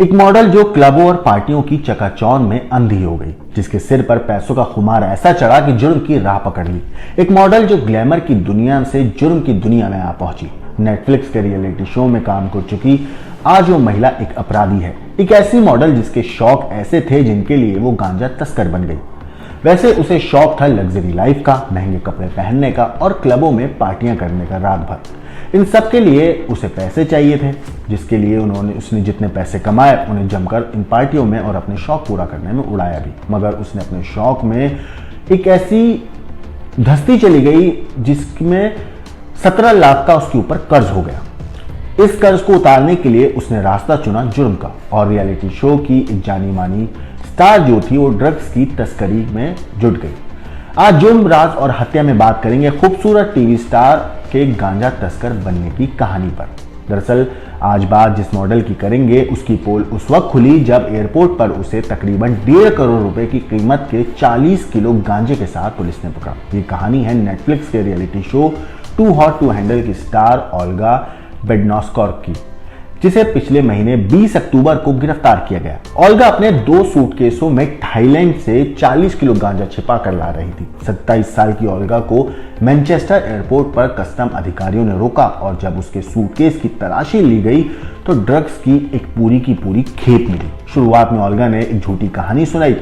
एक मॉडल जो क्लबों और पार्टियों की चकाचौंध में अंधी हो गई, जिसके सिर पर पैसों का खुमार ऐसा चढ़ा कि जुर्म की राह पकड़ ली। एक मॉडल जो ग्लैमर की दुनिया से जुर्म की दुनिया में आ पहुंची। नेटफ्लिक्स के रियलिटी शो में काम कर चुकी आज वो महिला एक अपराधी है। एक ऐसी मॉडल जिसके शौक ऐसे थे जिनके लिए वो गांजा तस्कर बन गई। वैसे उसे शौक था लग्जरी लाइफ का, महंगे कपड़े पहनने का और क्लबों में पार्टियां करने का रात भर। इन सब के लिए उसे पैसे चाहिए थे, जिसके लिए उसने जितने पैसे कमाए उन्हें जमकर इन पार्टियों में और अपने शौक पूरा करने में उड़ाया भी। मगर उसने अपने शौक में एक ऐसी धस्ती चली गई जिसमें 17 लाख का उसके ऊपर कर्ज हो गया। इस कर्ज को उतारने के लिए उसने रास्ता चुना जुर्म का और रियलिटी शो की एक जानी मानी स्टार जो थी वो ड्रग्स की तस्करी में जुट गई। आज जुर्म, राज और हत्या में बात करेंगे खूबसूरत टीवी स्टार के गांजा तस्कर बनने की कहानी पर। दरअसल आज बात जिस मॉडल की करेंगे उसकी पोल उस वक्त खुली जब एयरपोर्ट पर उसे तकरीबन 1.5 करोड़ रुपए की कीमत के 40 किलो गांजे के साथ पुलिस ने पकड़ा। ये कहानी है नेटफ्लिक्स के reality show too hot to handle की स्टार ओल्गा बेडनोस्कॉर्क की, जिसे पिछले महीने 20 अक्टूबर को गिरफ्तार किया गया। ओल्गा अपने 2 सूटकेसों में थाईलैंड से 40 किलो गांजा छिपा कर ला रही थी। 27 साल की ओल्गा को मैनचेस्टर एयरपोर्ट पर कस्टम अधिकारियों ने रोका और जब उसके सूटकेस की तलाशी ली गई तो ड्रग्स की एक पूरी की पूरी खेप मिली। शुरुआत में ओल्गा ने एक झूठी कहानी सुनाई।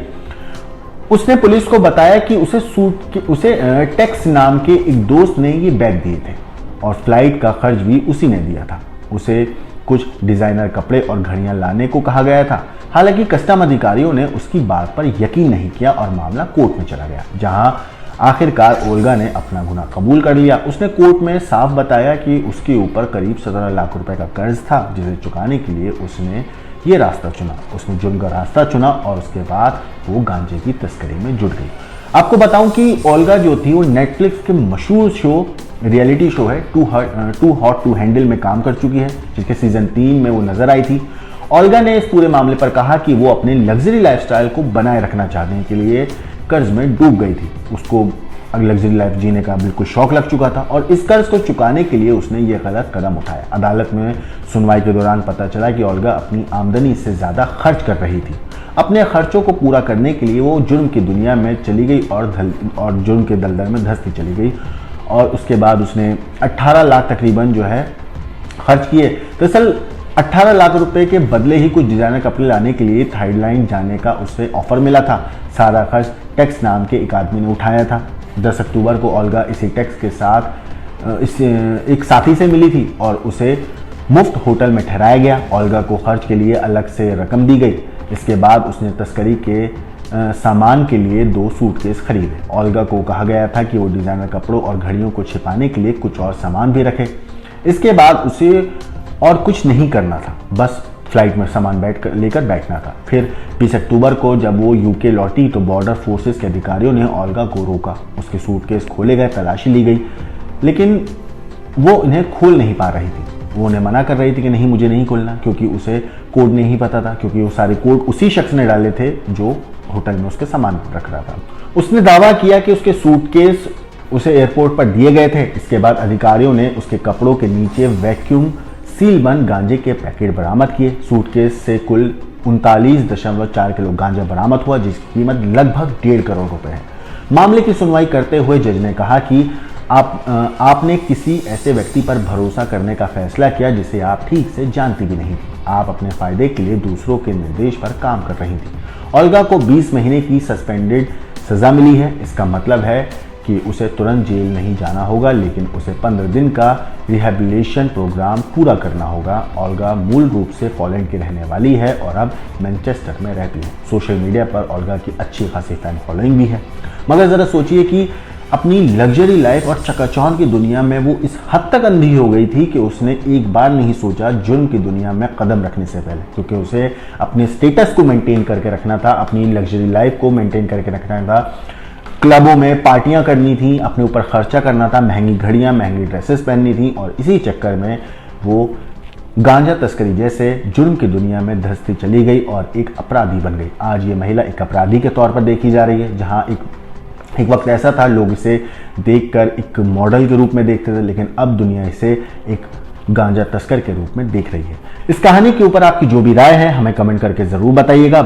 उसने पुलिस को बताया कि उसे टेक्स नाम के एक दोस्त ने ये बैग दिए थे और फ्लाइट का खर्च भी उसी ने दिया था। उसे कुछ डिजाइनर कपड़े और घड़ियां लाने को कहा गया था। हालांकि कस्टम अधिकारियों ने उसकी बात पर यकीन नहीं किया और मामला कोर्ट में चला गया, जहां आखिरकार ओल्गा ने अपना गुनाह कबूल कर लिया। उसने कोर्ट में साफ बताया कि उसके ऊपर करीब 17 लाख रुपए का कर्ज था, जिसे चुकाने के लिए उसने ये रास्ता चुना। उसने जुर्म का रास्ता चुना और उसके बाद वो गांजे की तस्करी में जुट गई। आपको बताऊं कि ओल्गा जो थी वो नेटफ्लिक्स के मशहूर शो रियलिटी शो है टू हॉट टू हैंडल में काम कर चुकी है, जिसके सीजन 3 में वो नजर आई थी। ओल्गा ने इस पूरे मामले पर कहा कि वो अपने लग्जरी लाइफस्टाइल को बनाए रखना चाहने के लिए कर्ज में डूब गई थी। उसको लग्जरी लाइफ जीने का बिल्कुल शौक लग चुका था और इस कर्ज को चुकाने के लिए उसने ये गलत कदम उठाया। अदालत में सुनवाई के दौरान पता चला कि ओल्गा अपनी आमदनी से ज्यादा खर्च कर रही थी। अपने खर्चों को पूरा करने के लिए वो जुर्म की दुनिया में चली गई और जुर्म के दलदल में धंसती चली गई और उसके बाद उसने 18 लाख तकरीबन जो है खर्च किए। दरअसल 18 लाख रुपए के बदले ही कुछ डिजाइनर कपड़े लाने के लिए थाईलैंड जाने का उसे ऑफर मिला था। सारा खर्च टेक्स नाम के एक आदमी ने उठाया था। 10 अक्टूबर को ओल्गा इसी टैक्स के साथ एक साथी से मिली थी और उसे मुफ्त होटल में ठहराया गया। ओल्गा को खर्च के लिए अलग से रकम दी गई। इसके बाद उसने तस्करी के सामान के लिए 2 सूटकेस खरीदे। ओल्गा को कहा गया था कि वो डिजाइनर कपड़ों और घड़ियों को छिपाने के लिए कुछ और सामान भी रखे। इसके बाद उसे और कुछ नहीं करना था, बस फ्लाइट में सामान लेकर बैठना था। फिर 20 अक्टूबर को जब वो यूके लौटी तो बॉर्डर फोर्सेस के अधिकारियों ने ओल्गा को रोका। उसके सूटकेस खोले गए, तलाशी ली गई, लेकिन वो इन्हें खोल नहीं पा रही थी। वो उन्हें मना कर रही थी कि नहीं, मुझे नहीं खोलना, क्योंकि उसे कोड नहीं पता था, क्योंकि वो सारे कोड उसी शख्स ने डाले थे जो होटल में उसके सामान रख रहा था। उसने दावा किया कि उसके सूटकेस उसे एयरपोर्ट पर दिए गए थे। इसके बाद अधिकारियों ने उसके कपड़ों के नीचे वैक्यूम सील बंद गांजे के पैकेट बरामद किए। सूटकेस से कुल 39.4 किलो गांजा बरामद हुआ, जिसकी कीमत लगभग 1.5 करोड़ रुपए है। मामले की सुनवाई करते हुए जज ने कहा कि आपने किसी ऐसे व्यक्ति पर भरोसा करने का फैसला किया जिसे आप ठीक से जानती भी नहीं थी। आप अपने फायदे के लिए दूसरों के निर्देश पर काम कर रही थी। ओल्गा को 20 महीने की सस्पेंडेड सजा मिली है। इसका मतलब है कि उसे तुरंत जेल नहीं जाना होगा, लेकिन उसे 15 दिन का रिहेबिलिटेशन प्रोग्राम पूरा करना होगा। ओल्गा मूल रूप से पोलैंड की रहने वाली है और अब मैनचेस्टर में रहती है। सोशल मीडिया पर ओल्गा की अच्छी खासी फैन फॉलोइंग भी है। मगर ज़रा सोचिए कि अपनी लग्जरी लाइफ और चकाचौंध की दुनिया में वो इस हद तक अंधी हो गई थी कि उसने एक बार नहीं सोचा जुर्म की दुनिया में कदम रखने से पहले, क्योंकि उसे अपने स्टेटस को मेंटेन करके रखना था, अपनी लग्जरी लाइफ को मेंटेन करके रखना था, क्लबों में पार्टियां करनी थी, अपने ऊपर खर्चा करना था, महंगी घड़ियां, महंगी ड्रेसेस पहननी थी और इसी चक्कर में वो गांजा तस्करी जैसे जुर्म की दुनिया में धंसती चली गई और एक अपराधी बन गई। आज ये महिला एक अपराधी के तौर पर देखी जा रही है, जहां एक वक्त ऐसा था लोग इसे देखकर एक मॉडल के रूप में देखते थे, लेकिन अब दुनिया इसे एक गांजा तस्कर के रूप में देख रही है। इस कहानी के ऊपर आपकी जो भी राय है हमें कमेंट करके जरूर बताइएगा।